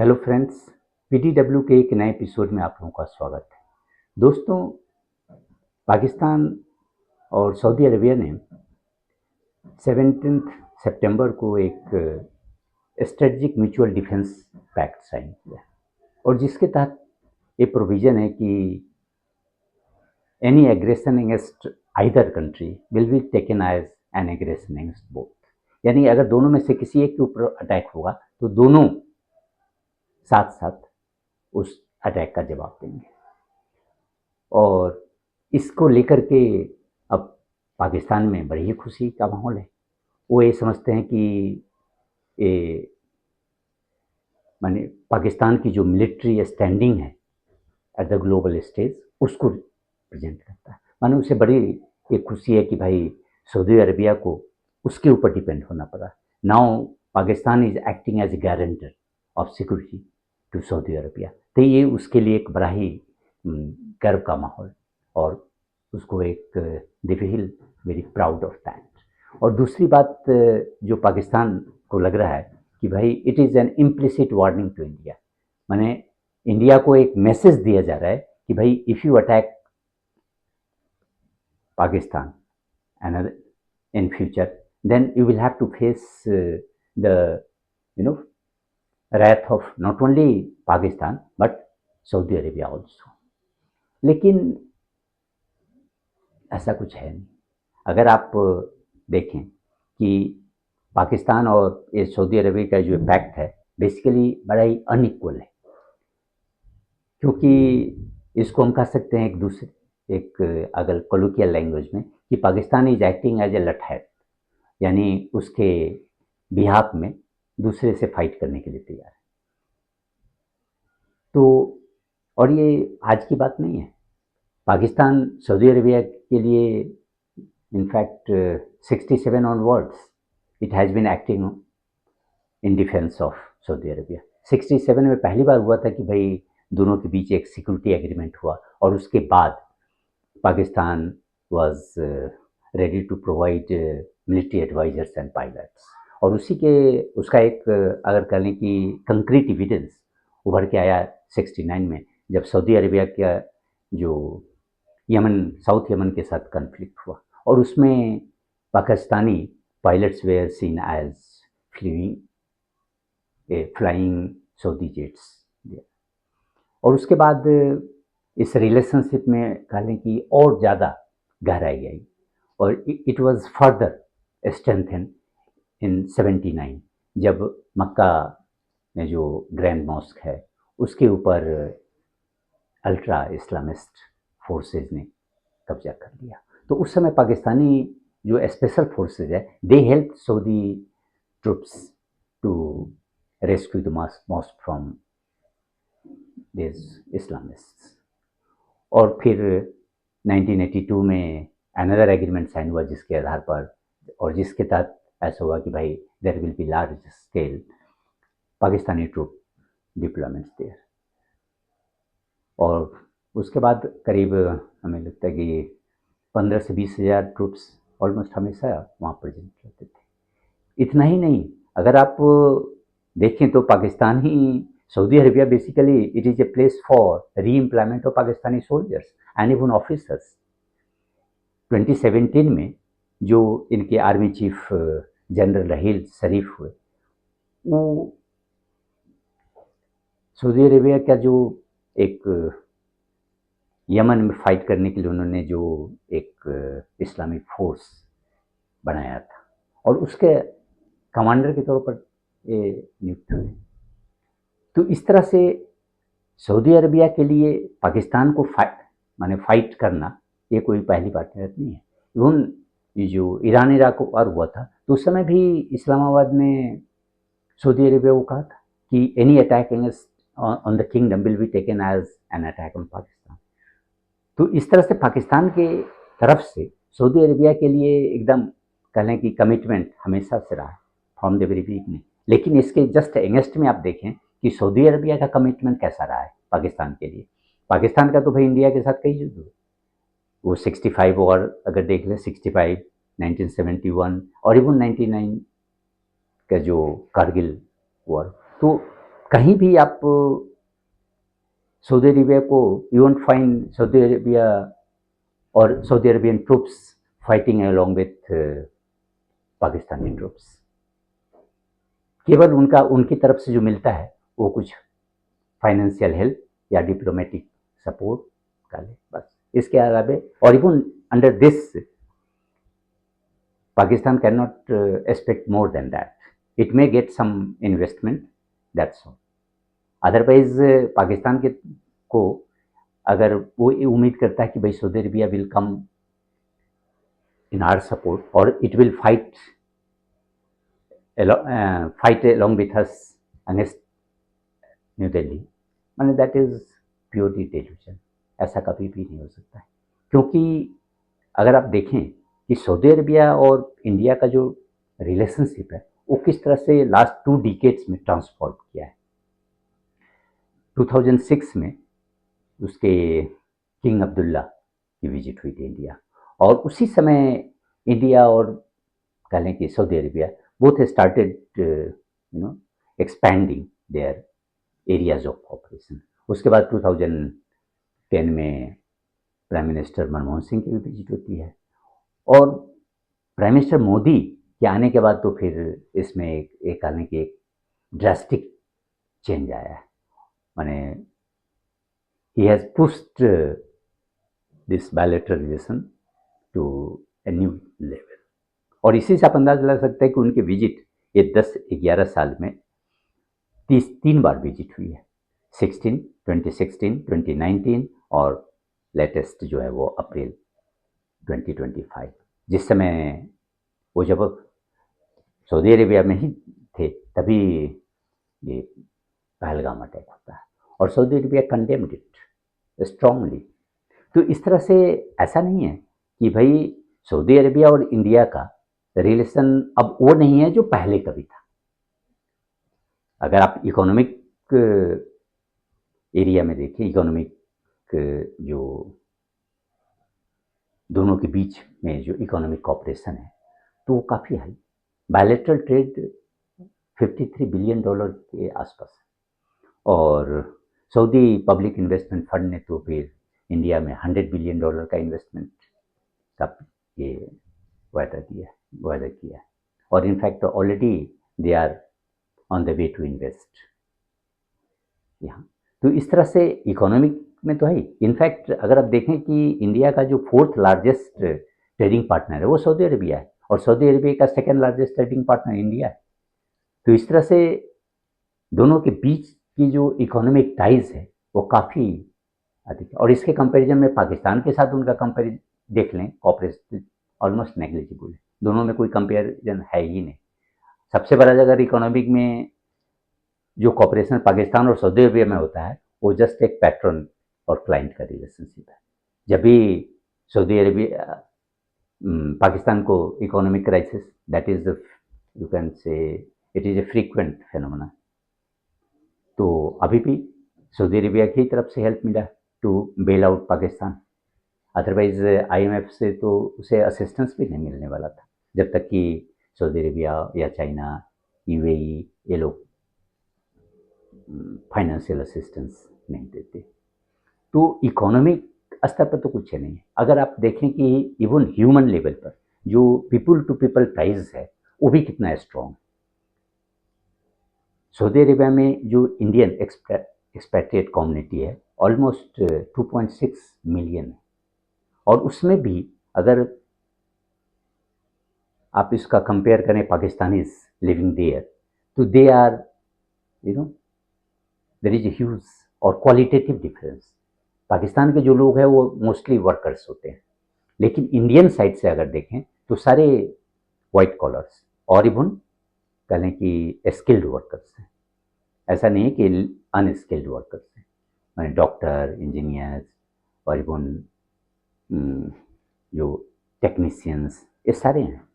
Hello friends, PDW के एक नए एपिसोड में आप लोगों का स्वागत है। दोस्तों, पाकिस्तान और सऊदी अरबिया ने 17 सितंबर को एक strategic mutual defence pact sign किया और जिसके तहत ये प्रोविज़न है कि any aggression against either country will be taken as an aggression against both. यानी अगर दोनों में से किसी एक के ऊपर अटैक होगा तो दोनों साथ साथ उस अटैक का जवाब देंगे। और इसको लेकर के अब पाकिस्तान में बड़ी ही खुशी का माहौल है। वो ये समझते हैं कि ये माने पाकिस्तान की जो मिलिट्री स्टैंडिंग है एट द ग्लोबल स्टेज उसको प्रेजेंट करता है। माने उसे बड़ी ये खुशी है कि भाई सऊदी अरबिया को उसके ऊपर डिपेंड होना पड़ा। Now Pakistan is acting as a guarantor of security to Saudi Arabia. तो ये उसके लिए एक बड़ा ही गर्व का माहौल और उसको एक they feel very proud of that. और दूसरी बात जो पाकिस्तान को लग रहा है कि भाई it is an implicit warning to India. माने इंडिया को एक मैसेज दिया जा रहा है कि भाई if you attack Pakistan and in future then you will have to face the wrath of not only Pakistan but Saudi Arabia also. लेकिन ऐसा कुछ है नहीं। अगर आप देखें कि पाकिस्तान और ये सऊदी अरेबिया का जो पैक्ट है बेसिकली बड़ा ही अनइक्वल है, क्योंकि इसको हम कह सकते हैं एक अगर कोलोकियल लैंग्वेज में कि Pakistan is acting as a लठैत, यानी उसके बिहाफ में दूसरे से फाइट करने के लिए तैयार है। तो और ये आज की बात नहीं है। पाकिस्तान सऊदी अरेबिया के लिए in fact 67 onwards it has been acting in defence of Saudi Arabia. 67 में पहली बार हुआ था कि भाई दोनों के बीच एक सिक्योरिटी एग्रीमेंट हुआ और उसके बाद Pakistan was ready to provide military advisers and pilots. और उसका एक अगर कह लें कि कंक्रीट एविडेंस उभर के आया 69 में, जब सऊदी अरेबिया का जो साउथ यमन के साथ कन्फ्लिक्ट हुआ और उसमें Pakistani pilots were seen as flying Saudi jets. और उसके बाद इस रिलेशनशिप में कह लें कि और ज़्यादा गहराई आई और इट वाज फर्दर स्ट्रेंथन इन 79 जब मक्का में जो ग्रैंड मॉस्क है उसके ऊपर अल्ट्रा इस्लामिस्ट फोर्सेज ने कब्जा कर लिया। तो उस समय पाकिस्तानी जो स्पेशल फोर्सेज है they help Saudi troops to rescue the mosque from this Islamists. और फिर 1982 में अनदर एग्रीमेंट साइन हुआ जिसके आधार पर और जिसके तहत ऐसा हुआ कि भाई there will be large scale Pakistani troop deployments there. और उसके बाद करीब हमें लगता है कि 15 से 20 हज़ार ट्रूप्स ऑलमोस्ट हमेशा वहाँ प्रेजेंट रहते थे। इतना ही नहीं, अगर आप देखें तो पाकिस्तान ही Saudi Arabia basically it is a place for reemployment of Pakistani soldiers and even officers. 2017 में जो इनके army chief general Raheel Sharif हुए, वो सऊदी अरेबिया का जो एक यमन में फाइट करने के लिए उन्होंने जो एक इस्लामिक फोर्स बनाया था और उसके कमांडर के तौर पर ये नियुक्त हुए। तो इस तरह से सऊदी अरेबिया के लिए पाकिस्तान को फाइट करना ये कोई पहली बात नहीं है। इवन ये जो ईरान इराक वार हुआ था तो उस समय भी इस्लामाबाद में सऊदी अरेबिया को कहा था कि any attack on the kingdom will be taken as an attack on Pakistan. तो इस तरह से पाकिस्तान के तरफ से सऊदी अरेबिया के लिए एकदम कह लें कि कमिटमेंट हमेशा से रहा है फ्रॉम द वेरी बिगिनिंग। लेकिन इसके जस्ट अगेंस्ट में आप देखें कि सऊदी अरेबिया का कमिटमेंट कैसा रहा है पाकिस्तान के लिए। पाकिस्तान का तो भाई इंडिया के साथ कई युद्ध हुए, वो 65 और अगर देख लें 65, 1971 और इवन 99 का जो कारगिल वॉर। तो कहीं भी आप सऊदी अरेबिया को you won't find Saudi Arabia और Saudi Arabian troops fighting along with Pakistani troops. केवल उनका उनकी तरफ से जो मिलता है वो कुछ फाइनेंशियल हेल्प या डिप्लोमेटिक सपोर्ट का ले, बस इसके अलावा। और even under this Pakistan cannot expect more than that. It may get some investment, that's all. Otherwise Pakistan के को अगर वो उम्मीद करता है कि भाई Saudi Arabia will come in our support और it will fight along with us against New Delhi, मैंने दैट इज प्योरली डेल्यूजन। ऐसा कभी भी नहीं हो सकता है, क्योंकि अगर आप देखें कि सऊदी अरेबिया और इंडिया का जो रिलेशनशिप है वो किस तरह से लास्ट 2 डिकेड्स में ट्रांसफॉर्म किया है। 2006 में उसके किंग अब्दुल्ला की विजिट हुई थी इंडिया, और उसी समय इंडिया और कह लें कि Saudi Arabia both started expanding there areas of operation. उसके बाद 2010 में प्राइम मिनिस्टर मनमोहन सिंह की भी विजिट होती है, और प्राइम मिनिस्टर मोदी के आने के बाद तो फिर इसमें एक आने की एक ड्रास्टिक चेंज आया है। माने he has pushed this bilateral relation to a new level. और इसी से आप अंदाज़ा लगा सकते हैं कि उनकी विजिट ये 10-11 साल में 3 बार विजिट हुई है, 2016, 2019 और लेटेस्ट जो है वो अप्रैल 2025, जिस समय वो जब सऊदी अरेबिया में ही थे तभी ये पहलगाम अटैक होता है, और Saudi Arabia condemned it strongly. तो इस तरह से ऐसा नहीं है कि भाई सऊदी अरेबिया और इंडिया का रिलेशन अब वो नहीं है जो पहले कभी था। अगर आप इकोनॉमिक एरिया में देखें, इकोनॉमिक जो दोनों के बीच में जो इकोनॉमिक कॉपरेशन है तो वो काफ़ी हाई, बायलैटरल ट्रेड $53 बिलियन के आसपास है, और सऊदी पब्लिक इन्वेस्टमेंट फंड ने तो फिर इंडिया में $100 बिलियन का इन्वेस्टमेंट का ये वायदा किया है, और in fact already they are on the way to invest यहाँ। तो इस तरह से इकोनॉमिक में तो है ही। इनफैक्ट अगर आप देखें कि इंडिया का जो 4th लार्जेस्ट ट्रेडिंग पार्टनर है वो सऊदी अरेबिया है, और सऊदी अरेबिया का 2nd largest trading partner India है। तो इस तरह से दोनों के बीच की जो इकोनॉमिक टाइज है वो काफ़ी अधिक है, और इसके कंपैरिजन में पाकिस्तान के साथ उनका कंपेरिजन देख लें, कॉपरेशन ऑलमोस्ट नेग्लिजिबल है, दोनों में कोई कंपेरिजन है ही नहीं। सबसे बड़ा अगर इकोनॉमिक में जो कॉपरेशन पाकिस्तान और सऊदी अरेबिया में होता है वो जस्ट एक पैट्रन और क्लाइंट का रिलेशनशिप है। जब भी सऊदी अरेबिया पाकिस्तान को economic crisis, that is you can say it is A frequent phenomena, तो अभी भी सऊदी अरेबिया की तरफ से हेल्प मिला to bail out Pakistan. Otherwise IMF से तो उसे असिस्टेंस भी नहीं मिलने वाला था जब तक कि सऊदी अरेबिया या चाइना, UAE ये लोग फाइनेंशियल असिस्टेंस नहीं देते। तो इकोनॉमिक स्तर पर तो कुछ है नहीं। अगर आप देखें कि इवन ह्यूमन लेवल पर जो पीपल टू पीपल टाइज है वो भी कितना स्ट्रॉन्ग। सऊदी अरेबिया में जो इंडियन एक्सपैट्रिएट कम्युनिटी है ऑलमोस्ट 2.6 मिलियन है, और उसमें भी अगर आप इसका कंपेयर करें पाकिस्तानीज लिविंग देयर, तो they are there is a huge और क्वालिटेटिव डिफरेंस। पाकिस्तान के जो लोग हैं वो मोस्टली वर्कर्स होते हैं, लेकिन इंडियन साइड से अगर देखें तो सारे वाइट कॉलर्स और इवन कह लें कि स्किल्ड वर्कर्स हैं। ऐसा नहीं है कि अनस्किल्ड वर्कर्स हैं, मैंने डॉक्टर, इंजीनियर्स और इवन जो टेक्नीशियंस ये सारे हैं,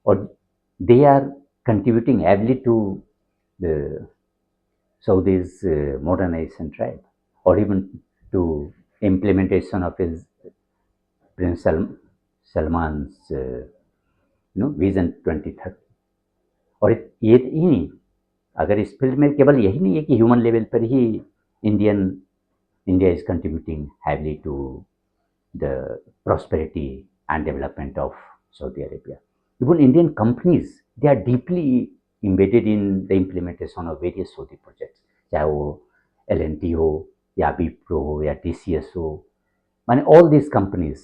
और they are contributing heavily to the Saudi's modernization drive, or even to implementation of his Prince Salman's Vision 2030। और ये ही नहीं, अगर इस फील्ड में केवल यही नहीं है कि ह्यूमन लेवल पर ही India is contributing heavily to the prosperity and development of Saudi Arabia. Even Indian companies they are deeply embedded in the implementation of various Saudi projects, चाहे वो LNT हो या Wipro हो या TCS हो, माने ऑल दिस कंपनीज.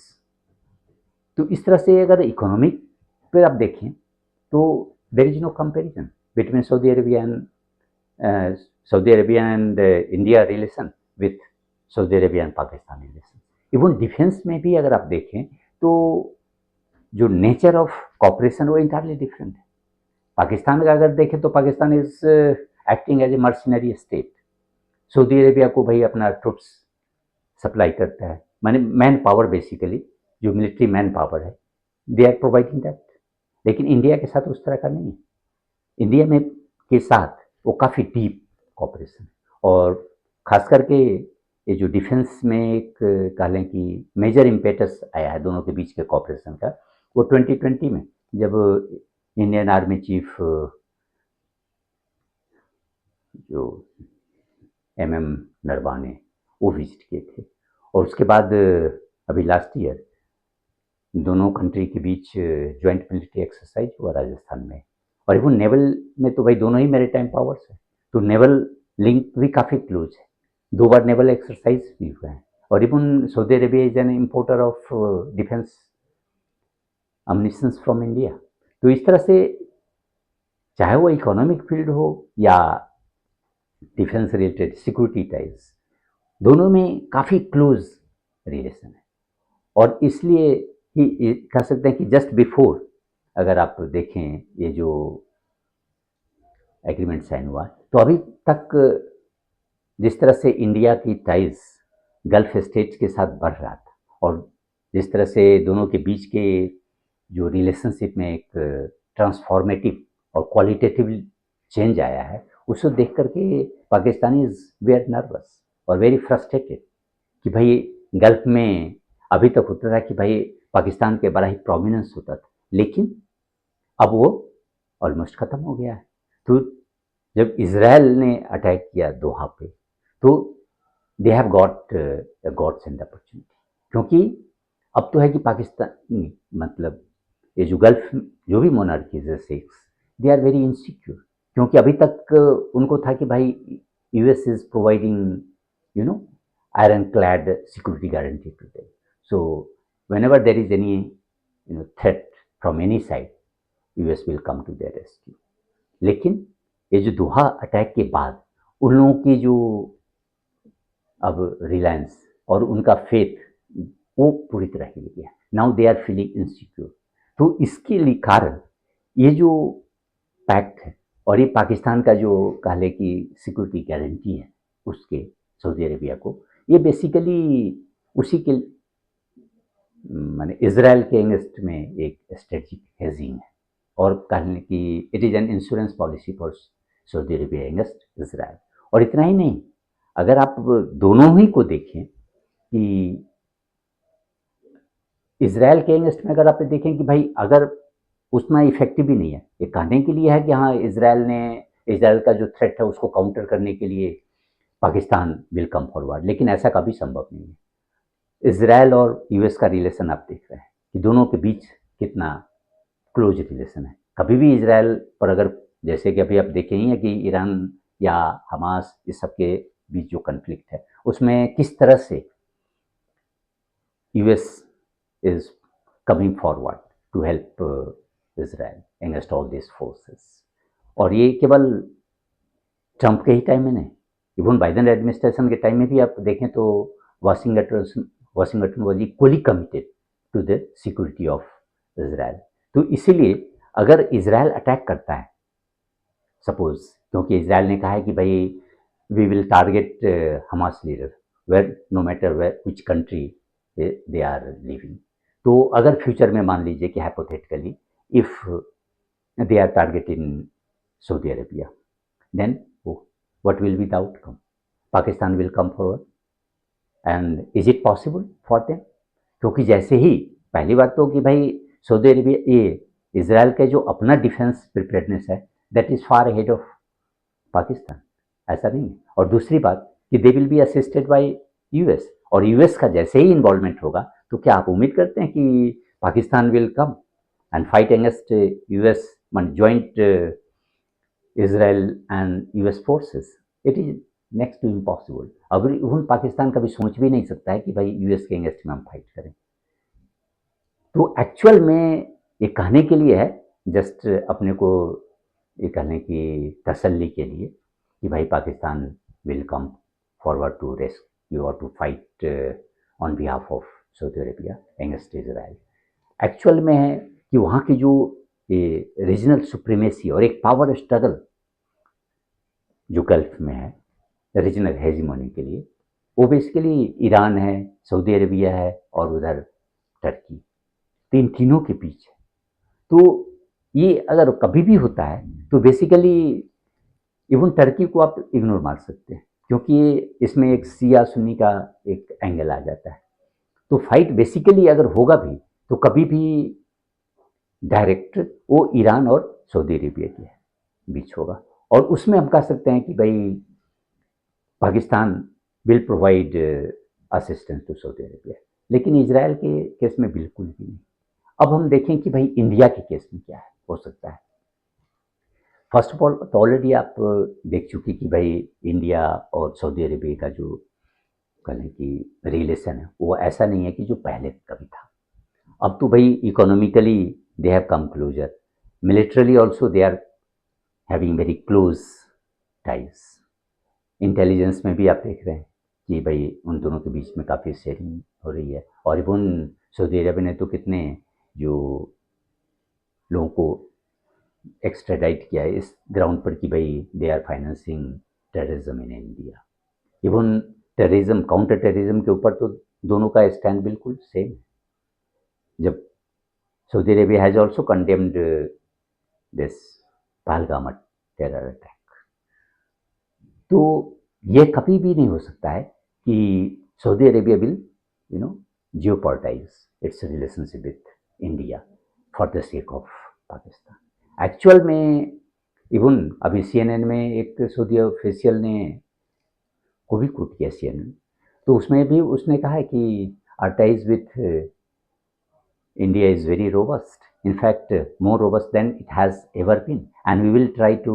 तो इस तरह से अगर इकोनॉमिक पर आप देखें तो there is no comparison between Saudi Arabia and India relation with Saudi Arabia and Pakistan relation. Even defence में भी अगर आप देखें तो जो नेचर ऑफ कॉपरेशन वो इंटायरली डिफरेंट है. पाकिस्तान का अगर देखें तो Pakistan is acting as a mercenary state. Saudi Arabia को भाई अपना ट्रुप्स सप्लाई करता है, माने मैन पावर, बेसिकली जो मिलिट्री मैन पावर है दे आर प्रोवाइडिंग दैट. लेकिन इंडिया के साथ उस तरह का नहीं है. इंडिया में के साथ वो काफ़ी डीप कॉपरेशन, और ख़ास करके ये जो डिफेंस में एक कह लें कि मेजर इम्पेटस आया है दोनों के बीच के कॉपरेशन का, वो 2020 में जब इंडियन आर्मी चीफ जो MM नरवाने वो विजिट किए थे. और उसके बाद अभी लास्ट ईयर दोनों कंट्री के बीच ज्वाइंट मिलिट्री एक्सरसाइज हुआ राजस्थान में. और इवन नेवल में तो भाई दोनों ही मैरीटाइम पावर्स है, तो नेवल लिंक भी काफ़ी क्लोज है. 2 बार नेवल एक्सरसाइज भी हुए हैं. और even Saudi Arabia is an importer of defence ammunitions from India. तो इस तरह से चाहे वो इकोनॉमिक फील्ड हो या डिफेंस रिलेटेड सिक्योरिटी टाइज, दोनों में काफ़ी क्लोज रिलेशन है. और इसलिए ही कह सकते हैं कि जस्ट बिफोर अगर आप देखें ये जो एग्रीमेंट साइन हुआ, तो अभी तक जिस तरह से इंडिया की टाइज गल्फ स्टेट्स के साथ बढ़ रहा था, और जिस तरह से दोनों के बीच के जो रिलेशनशिप में एक ट्रांसफॉर्मेटिव और क्वालिटेटिव चेंज आया है, उसको देख करके पाकिस्तानीज वेयर नर्वस और वेरी फ्रस्ट्रेटेड कि भाई गल्फ में अभी तक होता था कि भाई पाकिस्तान के बड़ा ही प्रोमिनेंस होता था, लेकिन अब वो ऑलमोस्ट ख़त्म हो गया है. तो जब इजराइल ने अटैक किया दोहा पे, तो they have got gods and opportunity, क्योंकि अब तो है कि पाकिस्तान मतलब ये जो गल्फ जो भी मोनार्कीज है six, they are very insecure, क्योंकि अभी तक उनको था कि भाई US is providing you know ironclad security guarantee to them. So whenever there is any threat from any side, US will come to their rescue. लेकिन ये जो दोहा अटैक के बाद उन लोगों की जो अब रिलायंस और उनका फेथ वो पूरी तरह हिल गया. Now they are feeling insecure. तो इसके लिए कारण ये जो पैक्ट है और ये पाकिस्तान का जो कह लें कि सिक्योरिटी गारंटी है उसके सऊदी अरेबिया को, ये बेसिकली उसी के माने इजराइल के अगेंस्ट में एक स्ट्रेटजिक हेजिंग है, और कहने कि it is an insurance policy for Saudi Arabia against Israel. और इतना ही नहीं, अगर आप दोनों ही को देखें कि इजराइल के अगेंस्ट में अगर आप देखें कि भाई अगर उतना इफेक्टिव भी नहीं है, ये कहने के लिए है कि हाँ इजराइल का जो थ्रेट है उसको काउंटर करने के लिए पाकिस्तान विल कम फॉरवर्ड, लेकिन ऐसा कभी संभव नहीं है. इजराइल और US का रिलेशन आप देख रहे हैं कि दोनों के बीच कितना क्लोज रिलेशन है. कभी भी इजराइल पर अगर जैसे कि अभी आप देखे ही हैं कि ईरान या हमास इस सब के बीच जो कन्फ्लिक्ट है उसमें किस तरह से US is coming forward to help Israel against all this forces. और ये केवल ट्रंप के ही टाइम में नहीं, इवन बाइडेन एडमिनिस्ट्रेशन के टाइम में भी आप देखें तो Washington was equally committed to the security of Israel. तो इसीलिए अगर इजराइल अटैक करता है सपोज, क्योंकि इजराइल ने कहा है कि भाई we will target Hamas leader where no matter where which country they are living. तो अगर फ्यूचर में मान लीजिए कि hypothetically if they are target in Saudi Arabia, then what will be the outcome? Pakistan will come forward, and is it possible for them? क्योंकि जैसे ही पहली बात तो कि भाई सऊदी अरेबिया ये इजराइल का जो अपना डिफेंस प्रिपेयर्डनेस है that is far ahead of Pakistan, ऐसा नहीं है। और दूसरी बात कि they will be assisted by US, और यूएस का जैसे ही इन्वॉल्वमेंट होगा तो क्या आप उम्मीद करते हैं कि Pakistan will come and fight against US joint Israel and US forces? It is next to impossible. अगर इवन पाकिस्तान कभी सोच भी नहीं सकता है कि भाई यूएस के अगेंस्ट में हम फाइट करें। तो एक्चुअल में ये कहने के लिए है, जस्ट अपने को ये कहने की तसल्ली के लिए कि भाई Pakistan will come forward to rescue और to fight on behalf of Saudi Arabia against Israel. Actual में है कि वहाँ की जो रीजनल सुप्रीमेसी और एक पावर स्ट्रगल जो गल्फ में है रीजनल हेजीमोनी के लिए, वो बेसिकली ईरान है, सऊदी अरेबिया है और उधर टर्की, तो इन तीनों के बीच है। तो ये अगर कभी भी होता है तो बेसिकली इवन टर्की को आप इग्नोर मार सकते हैं, क्योंकि इसमें एक सिया सुन्नी का एक एंगल आ जाता है। तो फाइट बेसिकली अगर होगा भी तो कभी भी डायरेक्ट वो ईरान और सऊदी अरेबिया के बीच होगा, और उसमें हम कह सकते हैं कि भाई Pakistan will provide assistance to Saudi Arabia, लेकिन इजराइल के केस में बिल्कुल भी नहीं। अब हम देखें कि भाई इंडिया के केस में क्या है हो सकता है। फर्स्ट ऑफ ऑल तो ऑलरेडी आप देख चुके कि भाई इंडिया और सऊदी अरेबिया का जो कहें कि रिलेशन है वो ऐसा नहीं है कि जो पहले कभी था। अब तो भाई economically they have come closer, militarily also they are having very close ties. Intelligence में भी आप देख रहे हैं कि भाई उन दोनों के बीच में काफ़ी शेयरिंग हो रही है, और इवन सऊदी अरब ने तो कितने जो लोगों को एक्स्ट्राडाइट किया है इस ग्राउंड पर कि भाई they are financing terrorism in India. Even terrorism, counter terrorism के ऊपर तो दोनों का स्टैंड बिल्कुल सेम है। जब Saudi Arabia has also condemned this Pahalgam terror attack, तो ये कभी भी नहीं हो सकता है कि Saudi Arabia will geopoliticize its relationship with India for the sake of Pakistan. Actual में इवन अभी CNN में एक सऊदी ऑफिशियल ने को भी कोट किया CNN, तो उसमें भी उसने कहा है कि our ties with India is very robust, in fact more robust than it has ever been, and we will try to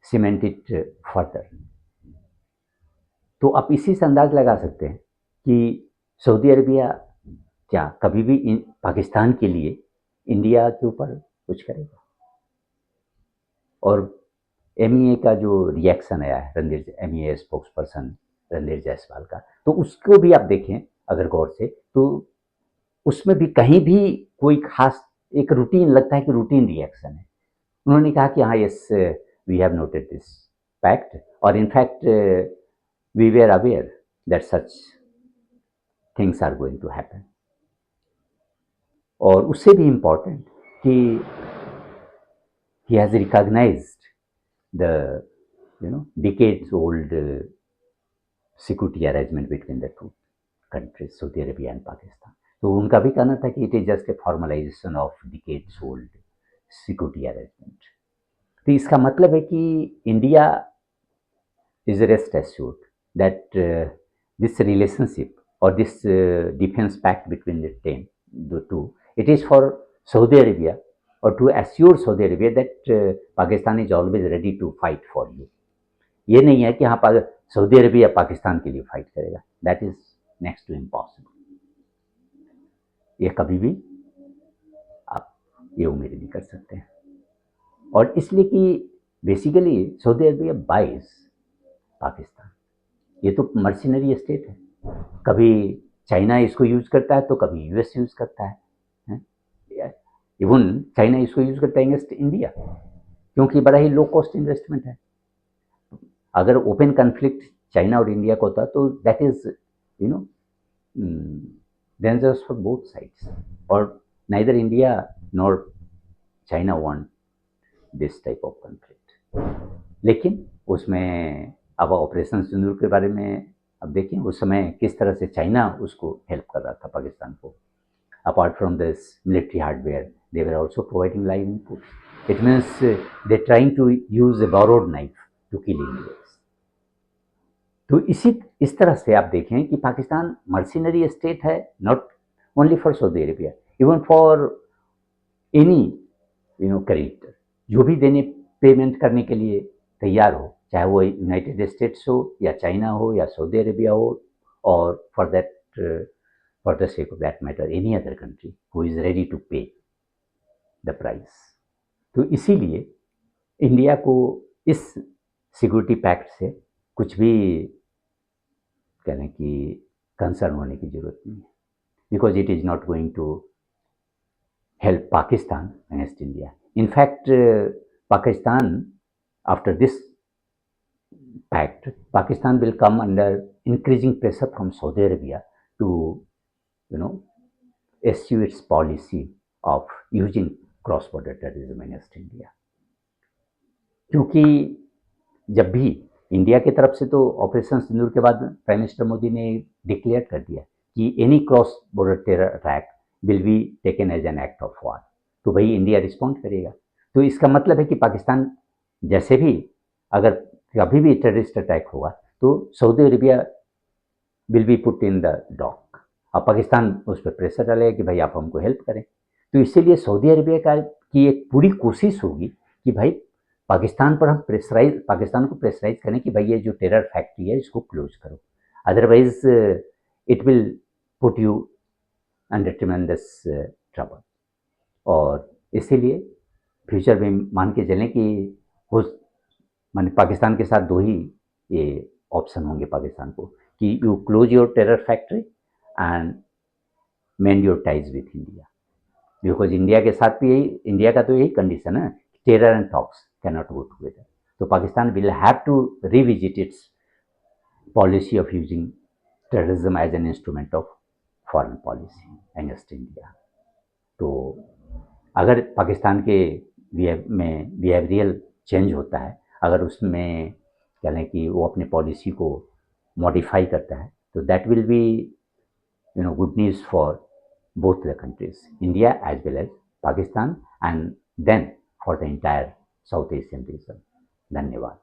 cement it further। तो आप इसी से अंदाज लगा सकते हैं कि सऊदी अरेबिया क्या कभी भी पाकिस्तान के लिए इंडिया के ऊपर कुछ करेगा। और MEA का जो रिएक्शन आया है MEA spokes person Randhir Jaiswal का, तो उसको भी आप देखें अगर गौर से तो उसमें भी कहीं भी कोई खास एक रूटीन लगता है कि रूटीन रिएक्शन है। उन्होंने कहा कि हाँ yes we have noted this fact, और in fact we were aware that such things are going to happen. और उससे भी इम्पॉर्टेंट कि he has recognised the decades old security arrangement between the two countries, Saudi Arabia and Pakistan। तो उनका भी कहना था कि it is just a formalisation of decades old security arrangement. तो इसका मतलब है कि India is rest assured that this relationship और this defence pact between the two, it is for Saudi Arabia और to assure Saudi Arabia that Pakistan is always ready to fight for you. ये नहीं है कि हाँ सऊदी अरेबिया पाकिस्तान के लिए fight करेगा, that is next to impossible. ये कभी भी आप ये उम्मीद नहीं कर सकते हैं। और इसलिए कि basically Saudi Arabia buys Pakistan, ये तो मर्सिनरी स्टेट है, कभी चाइना इसको यूज करता है तो कभी यूएस यूज करता है, इवन चाइना इसको यूज करता है अगेंस्ट इंडिया, क्योंकि बड़ा ही लो कॉस्ट इन्वेस्टमेंट है। अगर ओपन कन्फ्लिक्ट चाइना और इंडिया को होता तो that is dangerous for both sides, or neither India nor China want this type of conflict। लेकिन उसमें अब ऑपरेशन सिंदूर के बारे में अब देखें उस समय किस तरह से चाइना उसको हेल्प कर रहा था पाकिस्तान को। Apart from this military hardware they were also providing live input. It means they're trying to use a borrowed knife to kill Indians. तो इस तरह से आप देखें कि पाकिस्तान मर्सिनरी स्टेट है, not only for Saudi Arabia, even for any creditor जो भी देने पेमेंट करने के लिए तैयार हो, चाहे वो यूनाइटेड स्टेट्स हो या चाइना हो या सऊदी अरेबिया हो, और for the sake of that matter any other country who is ready to pay the price. तो इसीलिए इंडिया को इस सिक्योरिटी पैक्ट से कुछ भी कहने की कंसर्न होने की जरूरत नहीं है, because it is not going to help Pakistan against India. In fact, Pakistan, after this pact, Pakistan will come under increasing pressure from Saudi Arabia to, eschew its policy of using cross-border terrorism against India. क्योंकि जब भी India की तरफ से तो operation सिंदूर के बाद prime minister Modi ने डिक्लेयर कर दिया कि any cross border terror attack will be taken as an act of war, तो भाई इंडिया रिस्पॉन्ड करेगा। तो इसका मतलब है कि पाकिस्तान जैसे भी अगर कभी भी टेररिस्ट अटैक होगा तो Saudi Arabia will be put in the dock. अब पाकिस्तान उस पर प्रेशर डालेगा कि भाई आप हमको हेल्प करें। तो इसीलिए सऊदी अरेबिया की एक पूरी कोशिश होगी कि भाई पाकिस्तान पर हम पाकिस्तान को प्रेशराइज करें कि भाई ये जो टेरर फैक्ट्री है इसको क्लोज करो, otherwise it will put you under ट्रेमेंडस trouble. और इसीलिए फ्यूचर में मान के चलें कि वो माने पाकिस्तान के साथ दो ही ये ऑप्शन होंगे पाकिस्तान को कि you close your terror factory and mend your ties with India, because India के साथ भी इंडिया का तो यही कंडीशन है, terror and talks cannot go together. तो Pakistan will have to revisit its policy of using terrorism as an instrument of foreign policy against India. तो अगर पाकिस्तान के बिहेवियरल चेंज होता है, अगर उसमें कह लें कि वो अपने पॉलिसी को मॉडिफाई करता है, तो that will be good news for both the countries, India as well as Pakistan, and then for the entire South Asian region. धन्यवाद।